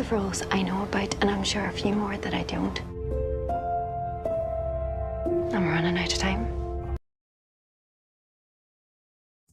The rules I know about, and I'm sure a few more that I don't. I'm running out of time.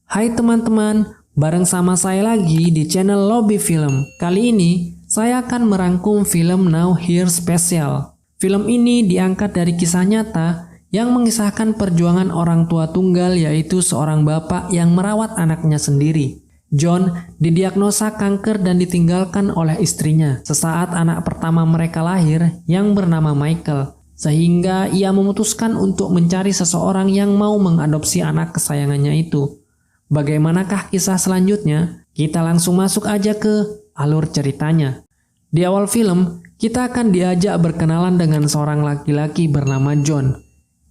Hai teman-teman, bareng sama saya lagi di channel Lobby Film. Kali ini saya akan merangkum film Now Here Special. Film ini diangkat dari kisah nyata yang mengisahkan perjuangan orang tua tunggal, yaitu seorang bapak yang merawat anaknya sendiri. John didiagnosa kanker dan ditinggalkan oleh istrinya sesaat anak pertama mereka lahir yang bernama Michael, sehingga ia memutuskan untuk mencari seseorang yang mau mengadopsi anak kesayangannya itu. Bagaimanakah kisah selanjutnya? Kita langsung masuk aja ke alur ceritanya. Di awal film, kita akan diajak berkenalan dengan seorang laki-laki bernama John.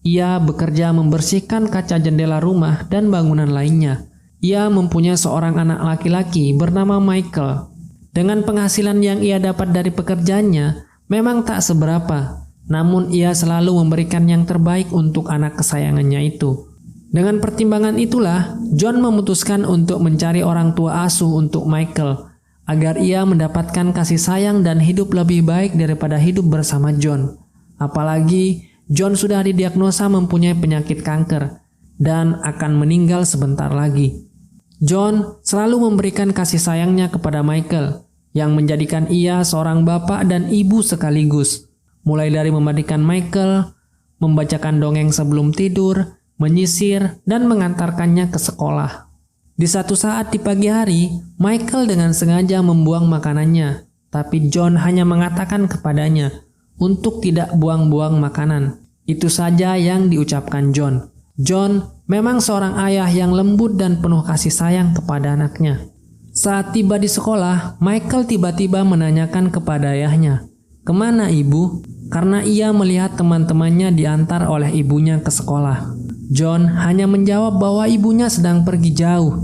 Ia bekerja membersihkan kaca jendela rumah dan bangunan lainnya. Ia mempunyai seorang anak laki-laki bernama Michael. Dengan penghasilan yang ia dapat dari pekerjaannya memang tak seberapa, namun ia selalu memberikan yang terbaik untuk anak kesayangannya itu. Dengan pertimbangan itulah, John memutuskan untuk mencari orang tua asuh untuk Michael, agar ia mendapatkan kasih sayang dan hidup lebih baik daripada hidup bersama John. Apalagi John sudah didiagnosa mempunyai penyakit kanker dan akan meninggal sebentar lagi. John selalu memberikan kasih sayangnya kepada Michael, yang menjadikan ia seorang bapak dan ibu sekaligus. Mulai dari memandikan Michael, membacakan dongeng sebelum tidur, menyisir, dan mengantarkannya ke sekolah. Di satu saat di pagi hari, Michael dengan sengaja membuang makanannya, tapi John hanya mengatakan kepadanya untuk tidak buang-buang makanan. Itu saja yang diucapkan John. John memang seorang ayah yang lembut dan penuh kasih sayang kepada anaknya. Saat tiba di sekolah, Michael tiba-tiba menanyakan kepada ayahnya, "Kemana ibu?" Karena ia melihat teman-temannya diantar oleh ibunya ke sekolah. John hanya menjawab bahwa ibunya sedang pergi jauh,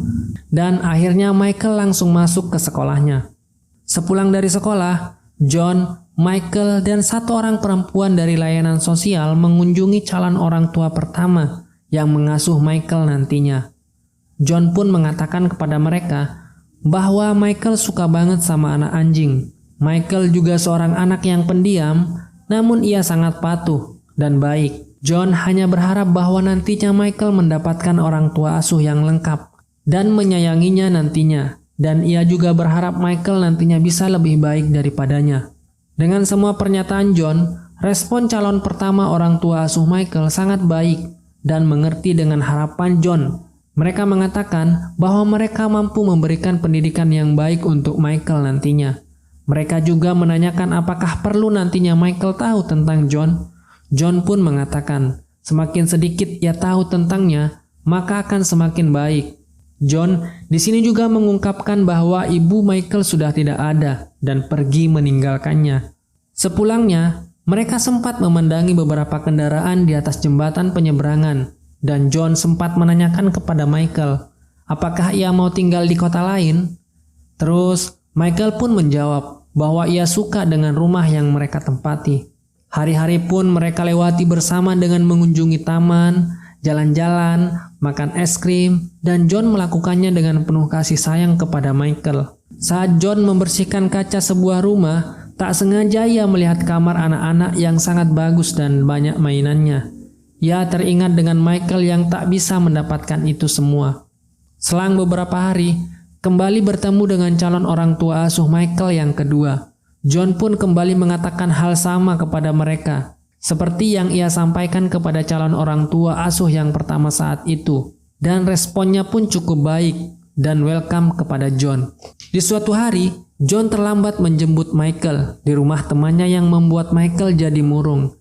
dan akhirnya Michael langsung masuk ke sekolahnya. Sepulang dari sekolah, John, Michael, dan satu orang perempuan dari layanan sosial mengunjungi calon orang tua pertama yang mengasuh Michael nantinya. John pun mengatakan kepada mereka bahwa Michael suka banget sama anak anjing. Michael juga seorang anak yang pendiam, namun ia sangat patuh dan baik. John hanya berharap bahwa nantinya Michael mendapatkan orang tua asuh yang lengkap dan menyayanginya nantinya, dan ia juga berharap Michael nantinya bisa lebih baik daripadanya. Dengan semua pernyataan John, respon calon pertama orang tua asuh Michael sangat baik dan mengerti dengan harapan John. Mereka mengatakan bahwa mereka mampu memberikan pendidikan yang baik untuk Michael nantinya. Mereka juga menanyakan apakah perlu nantinya Michael tahu tentang John. John pun mengatakan, semakin sedikit ia tahu tentangnya, maka akan semakin baik. John di sini juga mengungkapkan bahwa ibu Michael sudah tidak ada dan pergi meninggalkannya. Sepulangnya, mereka sempat memandangi beberapa kendaraan di atas jembatan penyeberangan, dan John sempat menanyakan kepada Michael, apakah ia mau tinggal di kota lain? Terus, Michael pun menjawab bahwa ia suka dengan rumah yang mereka tempati. Hari-hari pun mereka lewati bersama dengan mengunjungi taman, jalan-jalan, makan es krim, dan John melakukannya dengan penuh kasih sayang kepada Michael. Saat John membersihkan kaca sebuah rumah, tak sengaja ia melihat kamar anak-anak yang sangat bagus dan banyak mainannya. Ia teringat dengan Michael yang tak bisa mendapatkan itu semua. Selang beberapa hari, kembali bertemu dengan calon orang tua asuh Michael yang kedua. John pun kembali mengatakan hal sama kepada mereka, seperti yang ia sampaikan kepada calon orang tua asuh yang pertama saat itu. Dan responnya pun cukup baik dan welcome kepada John. Di suatu hari, John terlambat menjemput Michael di rumah temannya yang membuat Michael jadi murung.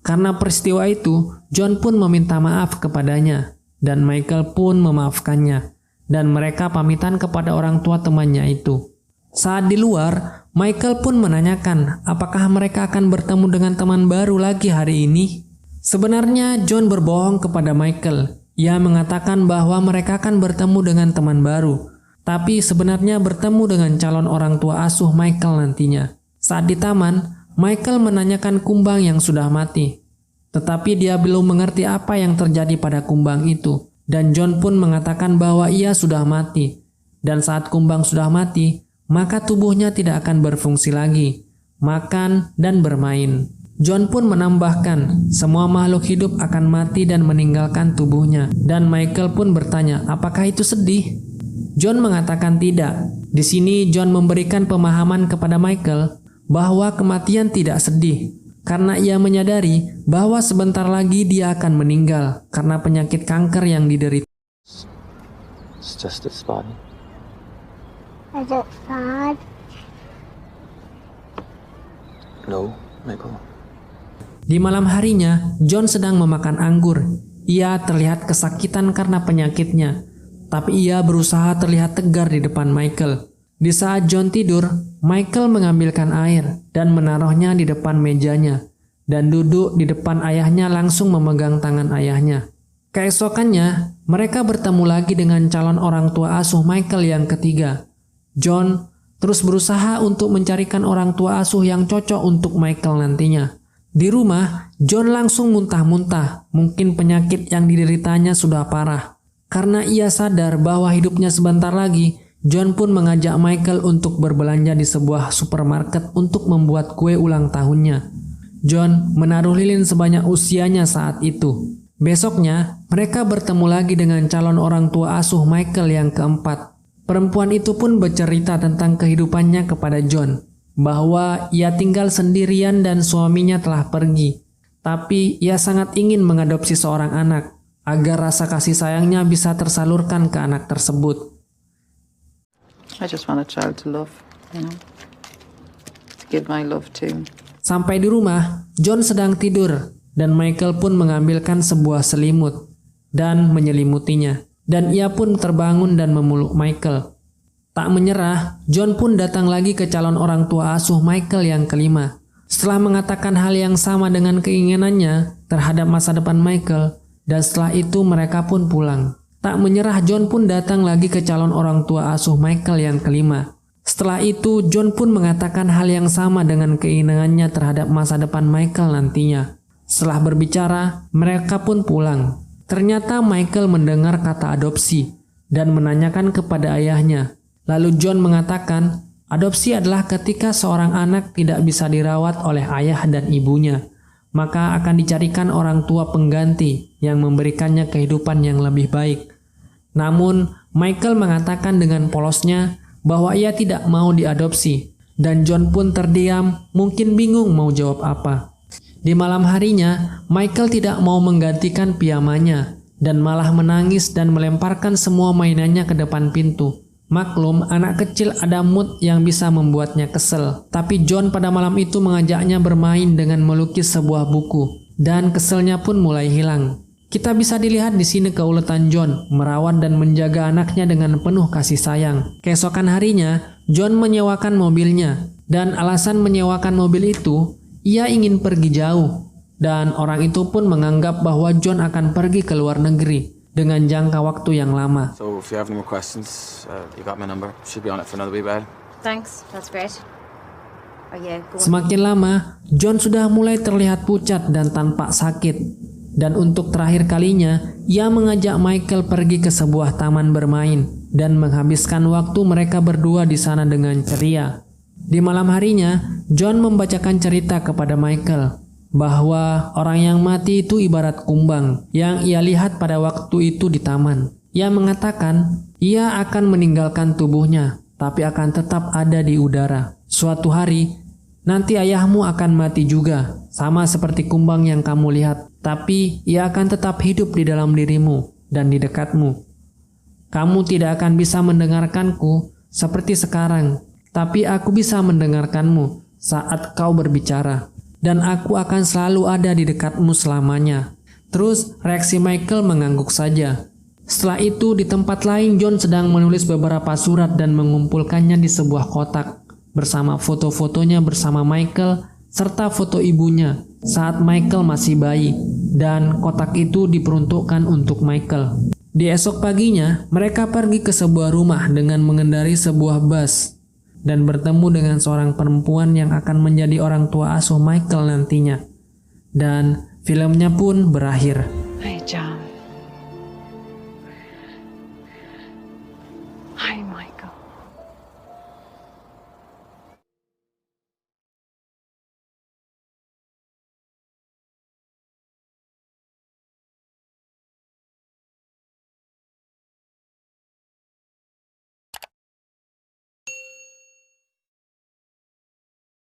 Karena peristiwa itu, John pun meminta maaf kepadanya, dan Michael pun memaafkannya, dan mereka pamitan kepada orang tua temannya itu. Saat di luar, Michael pun menanyakan apakah mereka akan bertemu dengan teman baru lagi hari ini. Sebenarnya John berbohong kepada Michael. Ia mengatakan bahwa mereka akan bertemu dengan teman baru, tapi sebenarnya bertemu dengan calon orang tua asuh Michael nantinya. Saat di taman, Michael menanyakan kumbang yang sudah mati. Tetapi dia belum mengerti apa yang terjadi pada kumbang itu. Dan John pun mengatakan bahwa ia sudah mati. Dan saat kumbang sudah mati, maka tubuhnya tidak akan berfungsi lagi, makan dan bermain. John pun menambahkan, semua makhluk hidup akan mati dan meninggalkan tubuhnya. Dan Michael pun bertanya, apakah itu sedih? John mengatakan tidak. Di sini John memberikan pemahaman kepada Michael bahwa kematian tidak sedih, karena ia menyadari bahwa sebentar lagi dia akan meninggal karena penyakit kanker yang diderita. It's just a spot. Is it sad? No, Michael. Di malam harinya, John sedang memakan anggur. Ia terlihat kesakitan karena penyakitnya, tapi ia berusaha terlihat tegar di depan Michael. Di saat John tidur, Michael mengambilkan air dan menaruhnya di depan mejanya, dan duduk di depan ayahnya langsung memegang tangan ayahnya. Keesokannya, mereka bertemu lagi dengan calon orang tua asuh Michael yang ketiga. John terus berusaha untuk mencarikan orang tua asuh yang cocok untuk Michael nantinya. Di rumah, John langsung muntah-muntah, mungkin penyakit yang dideritanya sudah parah. Karena ia sadar bahwa hidupnya sebentar lagi, John pun mengajak Michael untuk berbelanja di sebuah supermarket untuk membuat kue ulang tahunnya. John menaruh lilin sebanyak usianya saat itu. Besoknya, mereka bertemu lagi dengan calon orang tua asuh Michael yang keempat. Perempuan itu pun bercerita tentang kehidupannya kepada John, bahwa ia tinggal sendirian dan suaminya telah pergi. Tapi ia sangat ingin mengadopsi seorang anak, agar rasa kasih sayangnya bisa tersalurkan ke anak tersebut. I just want a child to love, to give my love to. Sampai di rumah, John sedang tidur, dan Michael pun mengambilkan sebuah selimut dan menyelimutinya. Dan ia pun terbangun dan memeluk Michael. Tak menyerah, John pun datang lagi ke calon orang tua asuh Michael yang kelima. Setelah mengatakan hal yang sama dengan keinginannya terhadap masa depan Michael, dan setelah itu mereka pun pulang. Tak menyerah, John pun datang lagi ke calon orang tua asuh Michael yang kelima. Setelah itu, John pun mengatakan hal yang sama dengan keinginannya terhadap masa depan Michael nantinya. Setelah berbicara, mereka pun pulang. Ternyata Michael mendengar kata adopsi dan menanyakan kepada ayahnya. Lalu John mengatakan, adopsi adalah ketika seorang anak tidak bisa dirawat oleh ayah dan ibunya, maka akan dicarikan orang tua pengganti yang memberikannya kehidupan yang lebih baik. Namun, Michael mengatakan dengan polosnya bahwa ia tidak mau diadopsi, dan John pun terdiam, mungkin bingung mau jawab apa. Di malam harinya, Michael tidak mau menggantikan piyamanya, dan malah menangis dan melemparkan semua mainannya ke depan pintu. Maklum, anak kecil ada mood yang bisa membuatnya kesel. Tapi John pada malam itu mengajaknya bermain dengan melukis sebuah buku, dan keselnya pun mulai hilang. Kita bisa dilihat di sini keuletan John merawat dan menjaga anaknya dengan penuh kasih sayang. Keesokan harinya, John menyewakan mobilnya, dan alasan menyewakan mobil itu, ia ingin pergi jauh. Dan orang itu pun menganggap bahwa John akan pergi ke luar negeri dengan jangka waktu yang lama. So if you have any more questions, you got my number. Should be on it for another wee while. Thanks, that's great. Oh yeah, go on. Semakin lama, John sudah mulai terlihat pucat dan tampak sakit. Dan untuk terakhir kalinya, ia mengajak Michael pergi ke sebuah taman bermain dan menghabiskan waktu mereka berdua di sana dengan ceria. Di malam harinya, John membacakan cerita kepada Michael bahwa orang yang mati itu ibarat kumbang yang ia lihat pada waktu itu di taman. Ia mengatakan ia akan meninggalkan tubuhnya, tapi akan tetap ada di udara. Suatu hari, nanti ayahmu akan mati juga, sama seperti kumbang yang kamu lihat, tapi ia akan tetap hidup di dalam dirimu dan di dekatmu. Kamu tidak akan bisa mendengarkanku seperti sekarang, tapi aku bisa mendengarkanmu saat kau berbicara. Dan aku akan selalu ada di dekatmu selamanya. Terus reaksi Michael mengangguk saja. Setelah itu di tempat lain John sedang menulis beberapa surat dan mengumpulkannya di sebuah kotak bersama foto-fotonya bersama Michael serta foto ibunya saat Michael masih bayi, dan kotak itu diperuntukkan untuk Michael. Di esok paginya mereka pergi ke sebuah rumah dengan mengendarai sebuah bus dan bertemu dengan seorang perempuan yang akan menjadi orang tua asuh Michael nantinya. Dan filmnya pun berakhir. Hi, John.